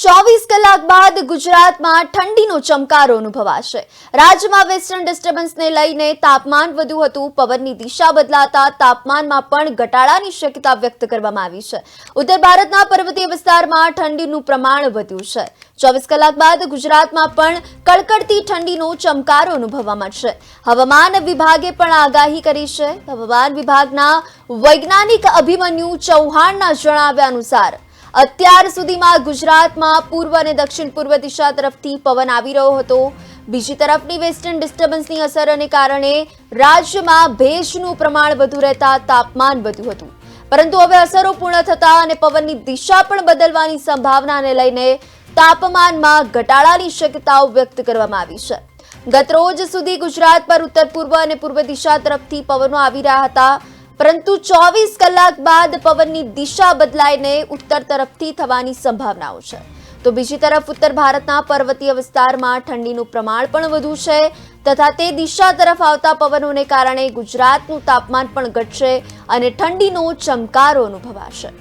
24 કલાક બાદ ગુજરાતમાં ઠંડીનો ચમકારો અનુભવાશે। રાજ્યમાં વેસ્ટર્ન ડિસ્ટર્બન્સને લઈને તાપમાન વધ્યું હતું। પવનની દિશા બદલાતા તાપમાનમાં પણ ઘટાડાની શક્યતા વ્યક્ત કરવામાં આવી છે। ઉત્તર ભારતના પર્વતીય વિસ્તારમાં ઠંડીનું પ્રમાણ વધ્યું છે। 24 કલાક બાદ ગુજરાતમાં પણ કડકડતી ઠંડીનો ચમકારો અનુભવવા મળશે। હવામાન વિભાગે પણ આગાહી કરી છે। હવામાન વિભાગના વૈજ્ઞાનિક અભિમન્યુ ચૌહાણના જણાવ્યા અનુસાર અત્યાર સુધીમાં ગુજરાતમાં પૂર્વ અને દક્ષિણ પૂર્વ દિશા તરફથી પવન આવી રહ્યો હતો। બીજી તરફની વેસ્ટર્ન ડિસ્ટર્બન્સની અસરને કારણે રાજ્યમાં ભેજનું પ્રમાણ વધુ રહેતા તાપમાન વધ્યું હતું, પરંતુ હવે અસરો પૂર્ણ થતા અને પવનની દિશા પણ બદલવાની સંભાવનાને લઈને તાપમાનમાં ઘટાડાની શક્યતાઓ વ્યક્ત કરવામાં આવી છે। ગતરોજ સુધી ગુજરાત પર ઉત્તર પૂર્વ અને પૂર્વ દિશા તરફથી પવનો આવી રહ્યા હતા, પરંતુ 24 કલાક બાદ પવનની દિશા બદલાઈને ઉત્તર તરફથી થવાની સંભાવનાઓ છે। તો બીજી તરફ ઉત્તર ભારતના પર્વતીય વિસ્તારમાં ઠંડીનું પ્રમાણ પણ વધુ છે, તથા તે દિશા તરફ આવતા પવનોને કારણે ગુજરાતનું તાપમાન પણ ઘટશે અને ઠંડીનો ચમકારો અનુભવાશે।